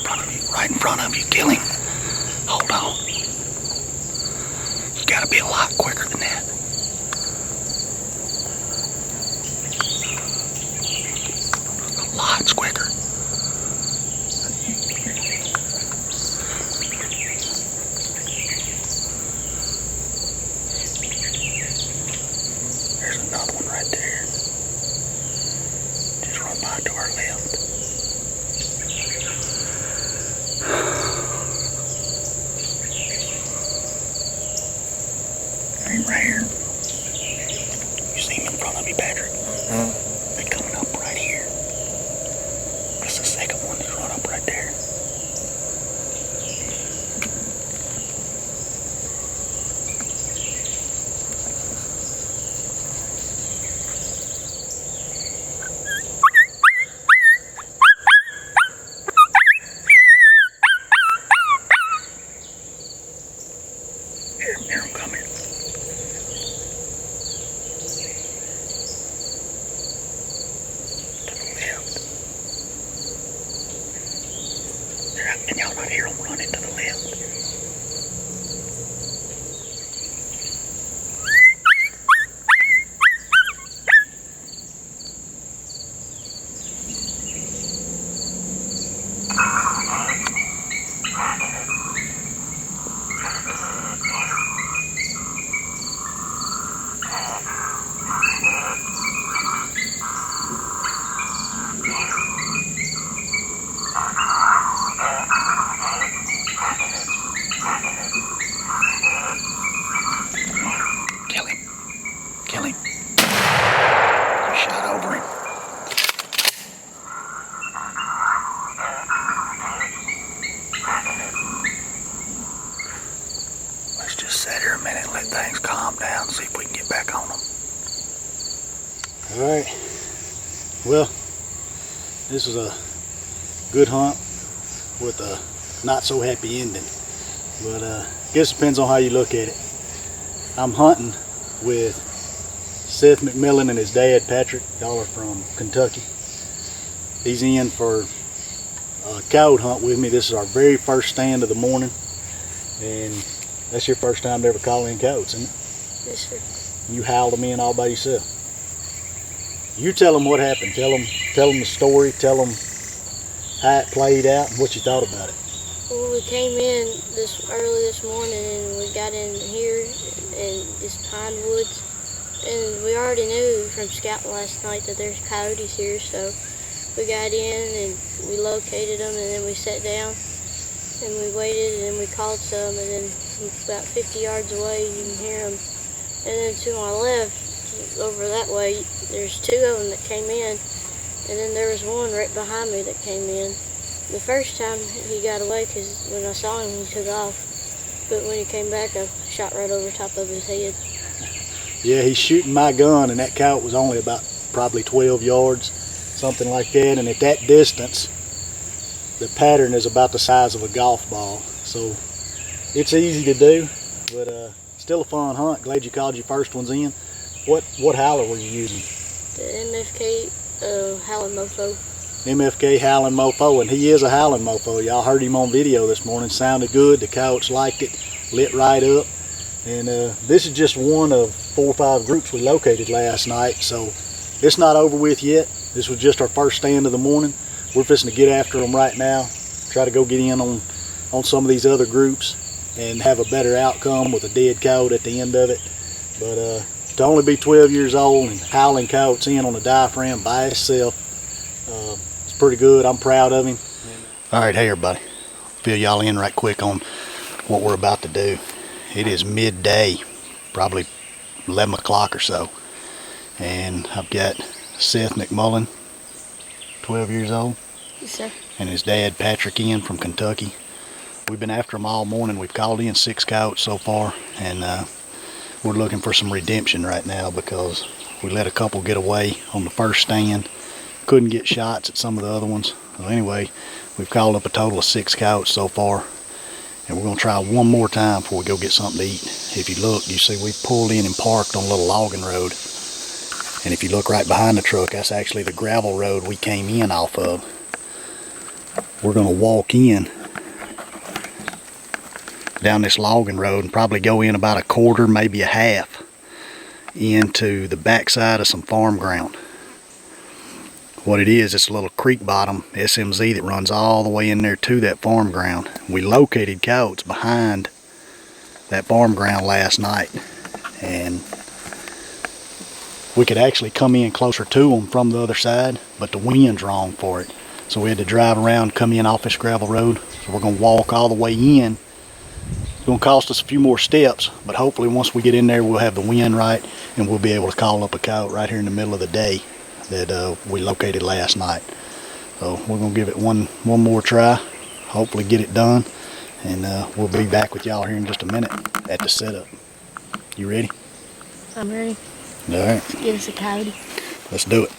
front of you, right in front of you. Kill him. Hold on. You gotta be a lot quicker than that. Lots quicker. There's another one right there. Just run by to our left. Right here. You see him in front of you, Patrick? They're coming up right here. That's the second one that's run up right there. Here I'm coming. Can y'all not hear them running to the left? Kill him. You shot over him. Let's just sit here a minute and let things calm down and see if we can get back on them. Alright. Well, this is a good hunt with a not so happy ending. But I guess it depends on how you look at it. I'm hunting with Seth McMillan and his dad Patrick. Y'all are from Kentucky. He's in for a coyote hunt with me. This is our very first stand of the morning, and that's your first time to ever call in coyotes, isn't it? Yes, sir. You howled them in all by yourself. You tell them what happened. Tell them the story. Tell them how it played out and what you thought about it. Well, we came in early this morning, and we got in here in this pine woods, and we already knew from scouting last night that there's coyotes here, so we got in and we located them, and then we sat down and we waited, and then we called some, and then about 50 yards away you can hear them, and then to my left over that way there's two of them that came in, and then there was one right behind me that came in. The first time he got away, because when I saw him he took off, but when he came back I shot right over top of his head. Yeah, he's shooting my gun, and that coyote was only about probably 12 yards, something like that, and at that distance the pattern is about the size of a golf ball, so it's easy to do, but still a fun hunt. Glad you called your first ones in. What howler were you using? The MFK Howling Mofo. MFK Howling Mofo, and he is a howling mofo. Y'all heard him on video this morning. Sounded good. The coyotes liked it. Lit right up. And this is just one of 4 or 5 groups we located last night, so it's not over with yet. This was just our first stand of the morning. We're fixing to get after them right now, try to go get in on some of these other groups and have a better outcome with a dead coyote at the end of it. But to only be 12 years old and howling coyotes in on a diaphragm by itself, it's pretty good. I'm proud of him. All right, hey everybody, fill y'all in right quick on what we're about to do. It is midday, probably 11 o'clock or so, and I've got Seth McMullen, 12 years old. Yes, sir. And his dad Patrick in from Kentucky. We've been after them all morning. We've called in 6 coyotes so far, and we're looking for some redemption right now because we let a couple get away on the first stand. Couldn't get shots at some of the other ones. So anyway, we've called up a total of 6 coyotes so far, and we're going to try one more time before we go get something to eat. If you look, you see we've pulled in and parked on a little logging road, and if you look right behind the truck, that's actually the gravel road we came in off of. we're gonna walk in down this logging road and probably go in about a quarter, maybe a half, into the backside of some farm ground. What it is, it's a little creek bottom SMZ that runs all the way in there to that farm ground. We located coyotes behind that farm ground last night, and we could actually come in closer to them from the other side, but the wind's wrong for it. So we had to drive around, come in off this gravel road. So we're gonna walk all the way in. It's gonna cost us a few more steps, but hopefully once we get in there, we'll have the wind right, and we'll be able to call up a coyote right here in the middle of the day that we located last night. So we're gonna give it one more try, hopefully get it done, and we'll be back with y'all here in just a minute at the setup. You ready? I'm ready. All right. Give us a coyote. Let's do it.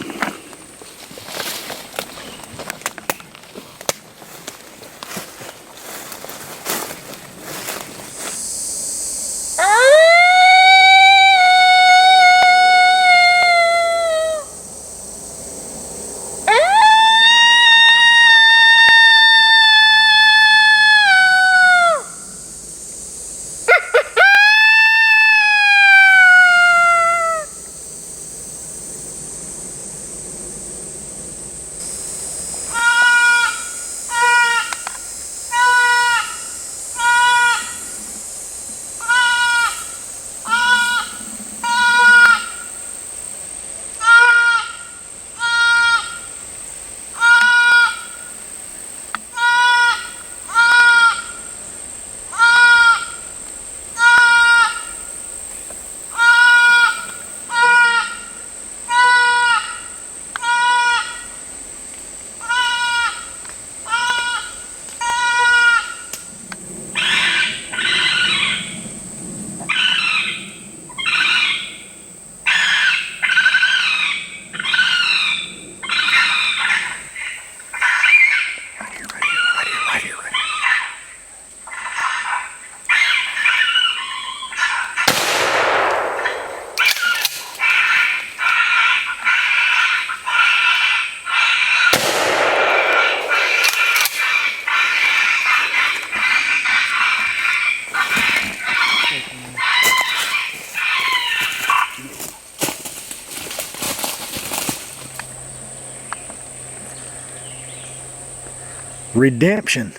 Redemption.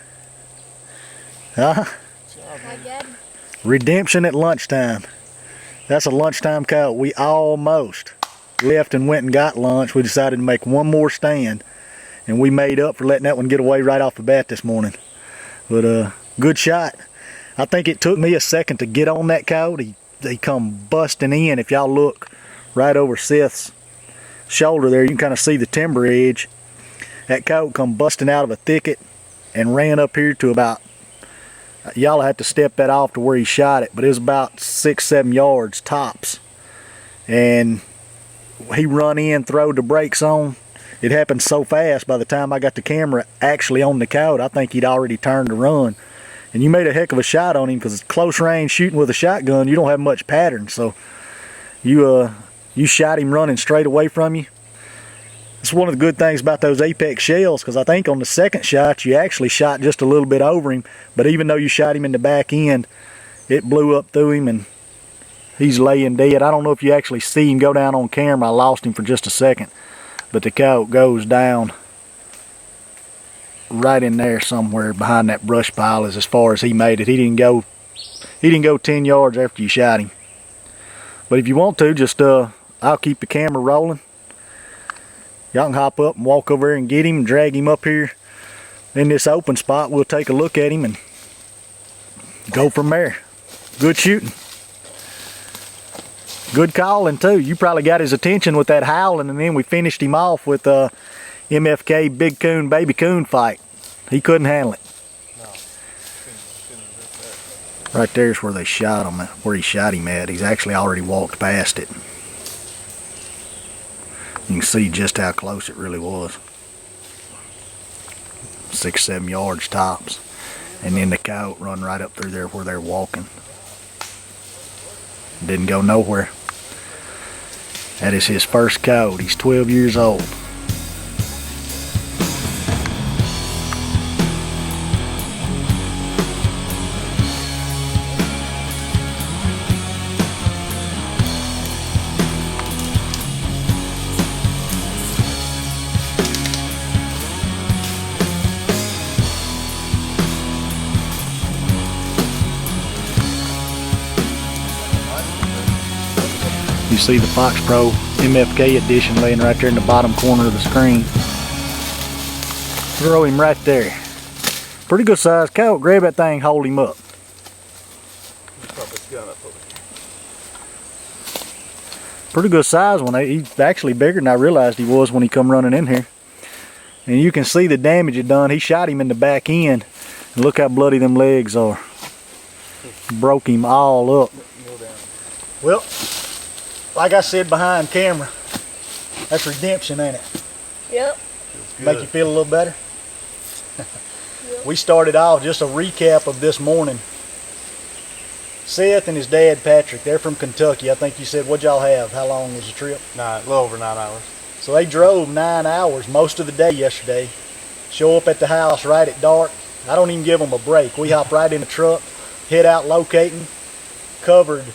Huh? Redemption at lunchtime. That's a lunchtime coyote. We almost left and went and got lunch. We decided to make one more stand, and we made up for letting that one get away right off the bat this morning. But good shot. I think it took me a second to get on that coyote. He come busting in. If y'all look right over Seth's shoulder there, you can kind of see the timber edge. That coyote come busting out of a thicket and ran up here to about, y'all have to step that off to where he shot it, but it was about 6-7 yards tops. And he run in, throwed the brakes on. It happened so fast, by the time I got the camera actually on the coyote, I think he'd already turned to run. And you made a heck of a shot on him, because it's close range shooting with a shotgun. You don't have much pattern, so you shot him running straight away from you. It's one of the good things about those Apex shells, because I think on the second shot you actually shot just a little bit over him, but even though you shot him in the back end, it blew up through him and he's laying dead. I don't know if you actually see him go down on camera. I lost him for just a second, but the coyote goes down right in there somewhere behind that brush pile as far as he made it. He didn't go 10 yards after you shot him. But if you want to, just I'll keep the camera rolling. Y'all can hop up and walk over there and get him and drag him up here in this open spot. We'll take a look at him and go from there. Good shooting. Good calling too. You probably got his attention with that howling, and then we finished him off with MFK big coon baby coon fight. He couldn't handle it. No. Right there's where they shot him, where he shot him at. He's actually already walked past it. You can see just how close it really was. 6-7 yards tops. And then the coyote run right up through there where they're walking. Didn't go nowhere. That is his first coyote. He's 12 years old. you see the Fox Pro MFK edition laying right there in the bottom corner of the screen. Throw him right there. Pretty good size coat. Grab that thing, hold him up. Pretty good size one. He's actually bigger than I realized he was when he come running in here. And you can see the damage it done. He shot him in the back end. And look how bloody them legs are. Broke him all up. Well, like I said behind camera, that's redemption, ain't it? Yep. Make you feel a little better? Yep. We started off, just a recap of this morning. Seth and his dad, Patrick, they're from Kentucky. I think you said, what'd y'all have? How long was the trip? A little over 9 hours. So they drove 9 hours most of the day yesterday. Show up at the house right at dark. I don't even give them a break. We hop right in the truck, head out locating, covered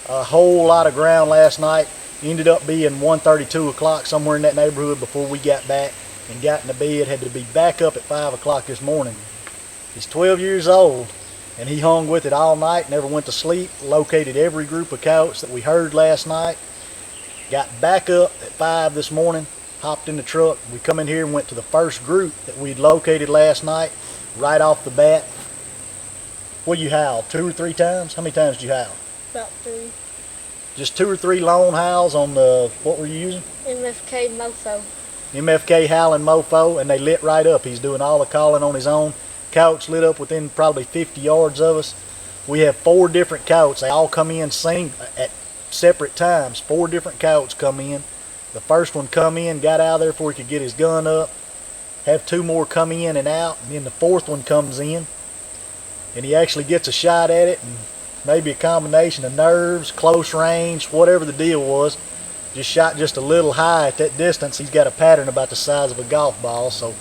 a whole lot of ground last night. Ended up being 1:30, 2 o'clock, somewhere in that neighborhood before we got back and got in the bed. Had to be back up at 5 o'clock this morning. He's 12 years old, and he hung with it all night, never went to sleep. Located every group of coyotes that we heard last night. Got back up at 5 this morning, hopped in the truck. We come in here and went to the first group that we'd located last night, right off the bat. What you howl, 2 or 3 times? How many times did you howl? About 3. Just 2 or 3 lone howls on the, what were you using? MFK Mofo. MFK howling mofo, and they lit right up. He's doing all the calling on his own. Coyotes lit up within probably 50 yards of us. We have 4 different coyotes. They all come in at separate times. 4 different coyotes come in. The first one come in, got out of there before he could get his gun up. Have 2 more come in and out, and then the 4th one comes in, and he actually gets a shot at it, and maybe a combination of nerves, close range, whatever the deal was. Just shot just a little high at that distance. He's got a pattern about the size of a golf ball, so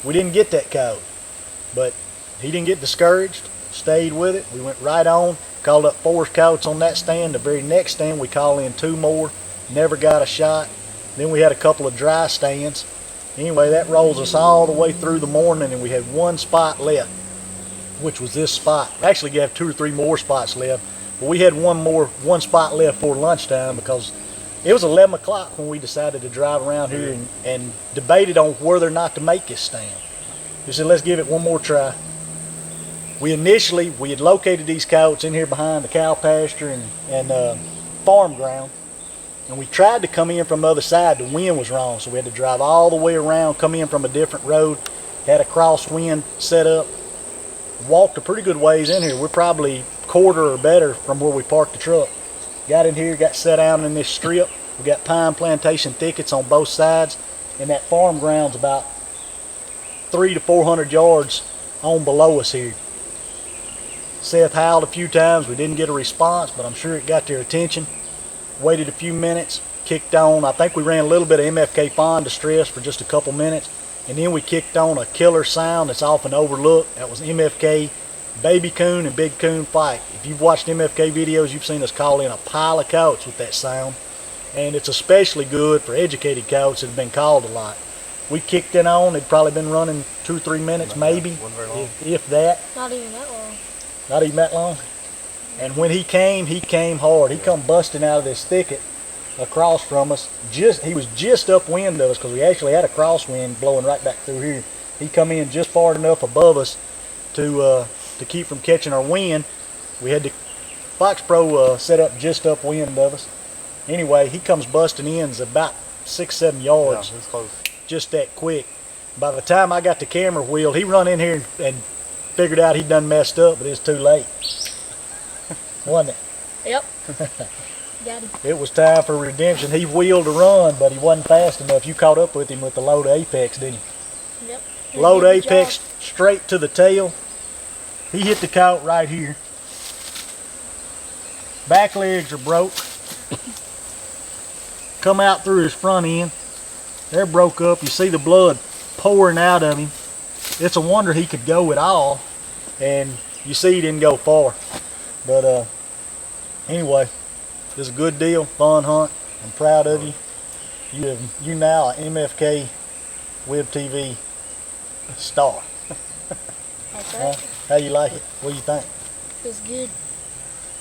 we didn't get that coyote. But he didn't get discouraged, stayed with it. We went right on, called up 4 coyotes on that stand. The very next stand we call in 2 more, never got a shot. Then we had a couple of dry stands. Anyway, that rolls us all the way through the morning, and we had 1 spot left, which was this spot. Actually, we have 2 or 3 more spots left, but we had one spot left for lunchtime because it was 11 o'clock when we decided to drive around here and debated on whether or not to make this stand. We said, let's give it one more try. We had located these coyotes in here behind the cow pasture and farm ground, and we tried to come in from the other side. The wind was wrong, so we had to drive all the way around, come in from a different road, had a crosswind set up, walked a pretty good ways in here. We're probably a quarter or better from where we parked the truck. Got in here, got set down in this strip. We got pine plantation thickets on both sides, and that farm ground's about 300 to 400 yards on below us here. Seth howled a few times. We didn't get a response, but I'm sure it got their attention. Waited a few minutes, kicked on. I think we ran a little bit of MFK fawn distress for just a couple minutes, and then we kicked on a killer sound that's often overlooked. That was MFK baby coon and big coon fight. If you've watched MFK videos, you've seen us call in a pile of coyotes with that sound, and it's especially good for educated coyotes that have been called a lot. We kicked it on. It'd probably been running 2 or 3 minutes, maybe, if that. Not even that long. Not even that long. And when he came hard. He come busting out of this thicket across from us. He was just upwind of us because we actually had a crosswind blowing right back through here. He come in just far enough above us to keep from catching our wind. We had the Fox Pro set up just upwind of us. Anyway, he comes busting in. It's about 6-7 yards. Yeah, it's close. Just that quick. By the time I got the camera wheeled, he run in here and figured out he'd done messed up, but it's too late. Wasn't it? Yep. Got him. It was time for redemption. He wheeled to run, but he wasn't fast enough. You caught up with him with the low to apex, didn't you? Yep. Low to apex, straight to the tail. He hit the coyote right here. Back legs are broke. Come out through his front end. They're broke up. You see the blood pouring out of him. It's a wonder he could go at all. And you see he didn't go far. But anyway, it's a good deal, fun hunt. I'm proud of you. You now an MFK Web TV star. That's right. How you like it? What do you think? It's good.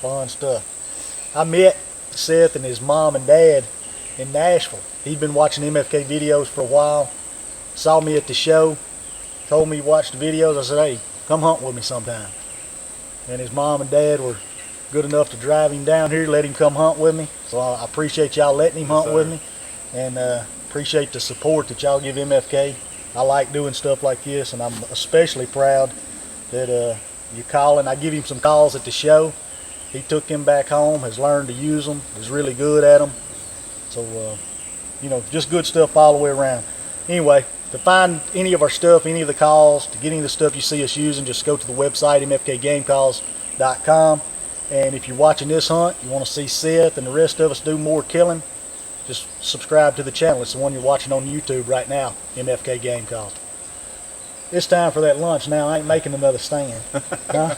Fun stuff. I met Seth and his mom and dad in Nashville. He'd been watching MFK videos for a while, saw me at the show, told me he watched the videos. I said, hey, come hunt with me sometime. And his mom and dad were good enough to drive him down here, let him come hunt with me. So I appreciate y'all letting him hunt with me, and appreciate the support that y'all give MFK. I like doing stuff like this, and I'm especially proud that you call, and I give him some calls at the show. He took them back home, has learned to use them, is really good at them. So, you know, just good stuff all the way around. Anyway, to find any of our stuff, any of the calls, to get any of the stuff you see us using, just go to the website, mfkgamecalls.com. And if you're watching this hunt, you want to see Seth and the rest of us do more killing, just subscribe to the channel. It's the one you're watching on YouTube right now, MFK Game Calls. It's time for that lunch now. I ain't making another stand. Huh?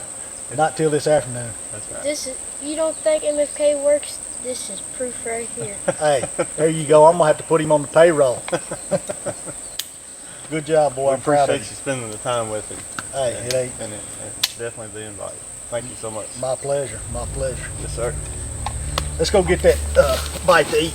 Not till this afternoon. That's right. This is, you don't think MFK works? This is proof right here. Hey, there you go. I'm going to have to put him on the payroll. Good job, boy. I'm proud of Appreciate you. you spending the time with him. Hey, it ain't. And it's definitely the invite. Thank you so much. My pleasure. My pleasure. Yes, sir. Let's go get that bite to eat.